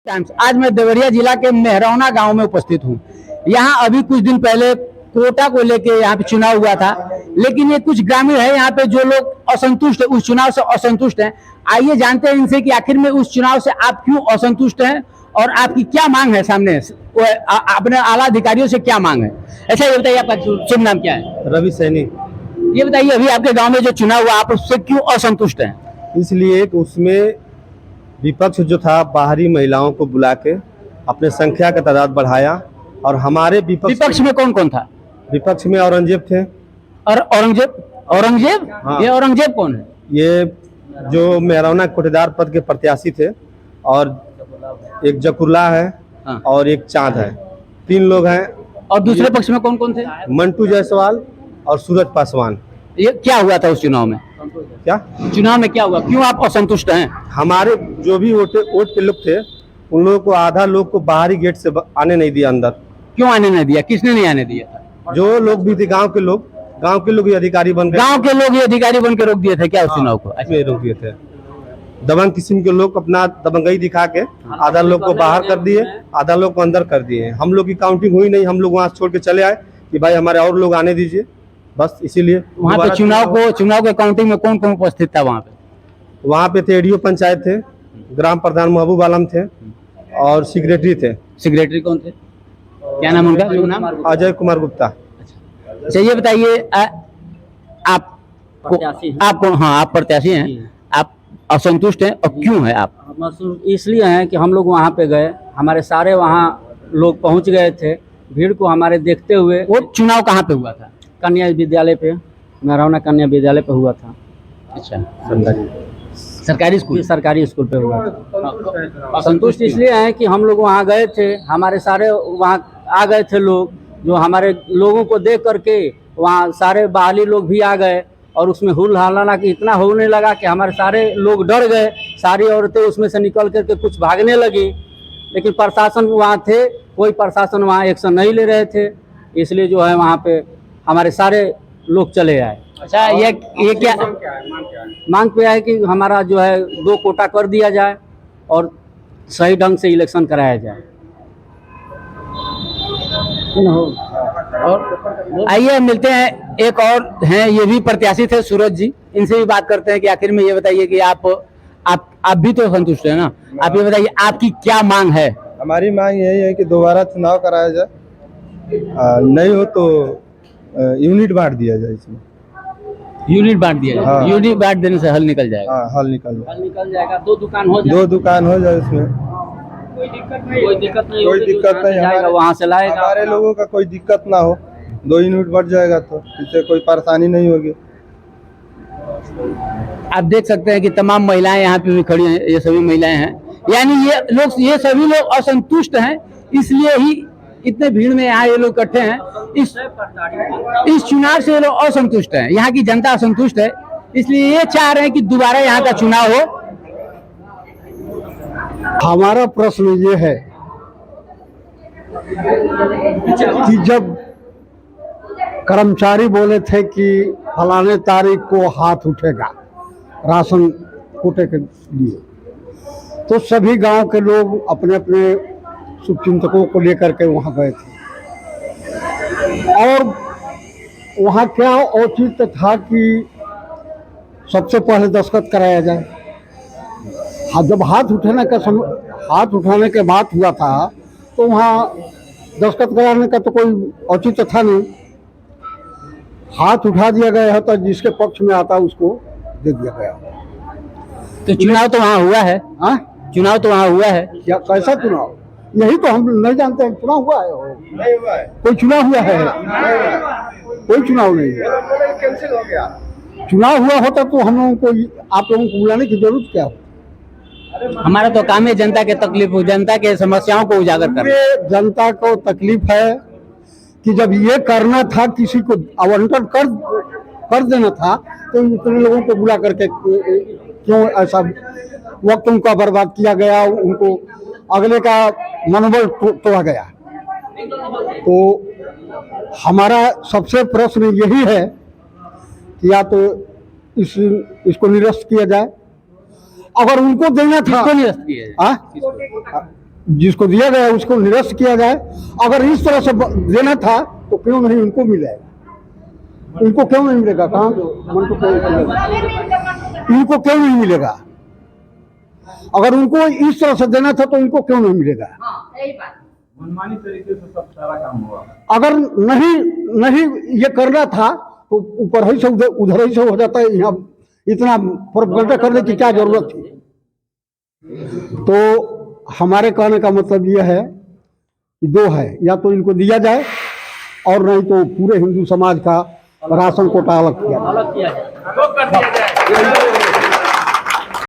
आज मैं देवरिया जिला के मेहरौना गांव में उपस्थित हूं। यहां अभी कुछ दिन पहले कोटा को लेके यहां पे चुनाव हुआ था, लेकिन ये कुछ ग्रामीण है यहाँ पे जो लोग असंतुष्ट है, उस चुनाव से असंतुष्ट हैं। आइए जानते हैं इनसे कि आखिर में उस चुनाव से आप क्यों असंतुष्ट हैं और आपकी क्या मांग है सामने अपने आला अधिकारियों से क्या मांग है। ऐसा ये बताइए, आपका शुभ नाम क्या है? रवि सैनी। ये बताइए, अभी आपके गाँव में जो चुनाव हुआ आप उससे क्यों असंतुष्ट है? इसलिए कि उसमें विपक्ष जो था बाहरी महिलाओं को बुला के अपने संख्या का तादाद बढ़ाया और हमारे विपक्ष में कौन कौन था? विपक्ष में औरंगजेब थे। और औरंगजेब हाँ। ये औरंगजेब कौन है? ये जो मेहरौना कोटेदार पद के प्रत्याशी थे, और एक जकुरला है। हाँ। और एक चांद है, 3 लोग हैं। और दूसरे पक्ष में कौन कौन थे? मंटू जायसवाल और सूरज पासवान। ये क्या हुआ था उस चुनाव में? क्या चुनाव में क्या हुआ, क्यों आप असंतुष्ट हैं? हमारे जो भी वोट के लोग थे, उन लोगों को आधा लोग को बाहरी गेट से आने नहीं दिया अंदर। क्यों आने नहीं दिया? किसने नहीं आने दिया? जो लोग भी थे गांव के लोग ही अधिकारी बन गए। गांव के लोग ही अधिकारी बन के रोक दिए थे क्या उस चुनाव को? इसमें रोक दिए थे। दबंग किस्म के लोग अपना दबंगई दिखा के आधा लोग को बाहर कर दिए, आधा लोग को अंदर कर दिए। हम लोग की काउंटिंग हुई नहीं, हम लोग वहाँ छोड़ के चले आए कि भाई हमारे और लोग आने दीजिए, बस इसीलिए। वहाँ पे चुनाव के काउंटिंग में कौन कौन उपस्थित था? वहाँ पे थे एडीओ पंचायत थे, ग्राम प्रधान महबूब आलम थे और सेक्रेटरी थे। सेक्रेटरी कौन थे? क्या नाम उनका? शुभ नाम? अजय कुमार गुप्ता। चलिए बताइए, आप प्रत्याशी हैं, आप असंतुष्ट हैं और क्यों है आप? इसलिए हैं कि हम लोग वहाँ पे गए, हमारे सारे वहाँ लोग पहुँच गए थे। भीड़ को हमारे देखते हुए। वो चुनाव कहाँ पे हुआ था? कन्या विद्यालय पे, मेहरौना कन्या विद्यालय पे हुआ था। अच्छा, सरकारी स्कूल पे हुआ था। असंतुष्ट इसलिए हैं कि हम लोग वहाँ गए थे, हमारे सारे वहाँ आ गए थे लोग, जो हमारे लोगों को देख करके वहाँ सारे बाहरी लोग भी आ गए और उसमें हुल हल्ला कि इतना होने लगा कि हमारे सारे लोग डर गए। सारी औरतें उसमें से निकल करके कुछ भागने लगी, लेकिन प्रशासन वहाँ थे, कोई प्रशासन वहाँ एक्शन नहीं ले रहे थे। इसलिए जो है वहाँ पे हमारे सारे लोग चले आए। अच्छा, ये क्या मांग पे है कि हमारा जो है 2 कोटा कर दिया जाए और सही ढंग से इलेक्शन कराया जाए। और आइए मिलते हैं, एक और हैं, ये भी प्रत्याशी थे, सूरज जी। इनसे भी बात करते हैं कि आखिर में ये बताइए कि आप भी तो संतुष्ट है ना? आप ये बताइए, आपकी क्या मांग है? हमारी मांग यही है कि दोबारा चुनाव कराया जाए, नहीं हो तो यूनिट बांट दिया जाए। इसमें यूनिट बांट दिया जाए। हाँ। यूनिट बांट देने से हल निकल जाएगा। हाँ, हल निकल जाएगा। 2 दुकान हो जाए, 2 दुकान हो जाए, उसमें कोई दिक्कत नहीं, वहाँ से लाएगा। हमारे लोगों का कोई दिक्कत ना हो, 2 यूनिट बढ़ जाएगा तो इससे कोई परेशानी नहीं होगी। आप देख सकते हैं कि तमाम महिलाएं यहाँ पे भी खड़ी हैं, ये सभी महिलाएं हैं, यानी ये सभी लोग असंतुष्ट हैं, इसलिए ही इतने भीड़ में यहाँ ये लोग इकट्ठे हैं। इस चुनाव से ये लोग असंतुष्ट हैं, यहाँ की जनता असंतुष्ट है, इसलिए ये चाह रहे हैं कि दोबारा यहाँ का चुनाव हो। हमारा प्रश्न ये है कि जब कर्मचारी बोले थे कि फलाने तारीख को हाथ उठेगा राशन कोटे के लिए, तो सभी गांव के लोग अपने अपने शुभचिंतकों को लेकर के वहाँ गए थे और वहाँ क्या औचित्य था कि सबसे पहले दस्तखत कराया जाए। जब हाथ उठाने के बात हुआ था तो वहाँ दस्तखत कराने का तो कोई औचित्य था नहीं। हाथ उठा दिया गया है तो जिसके पक्ष में आता उसको दे दिया गया। तो चुनाव तो वहाँ हुआ है। हाँ, चुनाव तो वहाँ हुआ है। क्या कैसा चुनाव? यही तो हम नहीं जानते हैं। चुनाव हुआ है? नहीं हुआ है। कोई चुनाव हुआ है? कोई चुनाव नहीं है, कैंसिल हो गया। चुनाव हुआ होता तो हम लोगों को, आप लोगों को बुलाने की जरूरत क्या हो? हमारा तो काम है जनता के तकलीफ, जनता के समस्याओं को उजागर करना। जनता को तकलीफ है कि जब ये करना था, किसी को आवंटन कर देना था, तो इतने लोगों को बुला करके क्यों ऐसा वक्त उनका बर्बाद किया गया, उनको अगले का मनोबल तोड़ा गया। तो हमारा सबसे प्रश्न यही है कि या तो इसको निरस्त किया जाए, अगर उनको देना था। किसको निरस्त किया जाए? जिसको दिया गया है उसको निरस्त किया जाए। अगर इस तरह से देना था तो क्यों नहीं उनको मिलेगा, इनको क्यों नहीं मिलेगा, कहाँ मन को क्यों मिलेगा, इनको क्यों नहीं मिलेगा? अगर उनको इस तरह से देना था तो उनको क्यों नहीं मिलेगा? मनमानी तरीके से सब सारा काम हुआ। अगर नहीं ये करना था तो ऊपर ही से उधर ही से हो जाता है। यहाँ इतना प्रोपेगेंडा करने की क्या जरूरत थी? तो हमारे कहने का मतलब यह है कि दो है, या तो इनको दिया जाए और नहीं तो पूरे हिंदू समाज का राशन कोटा अलग किया जाए।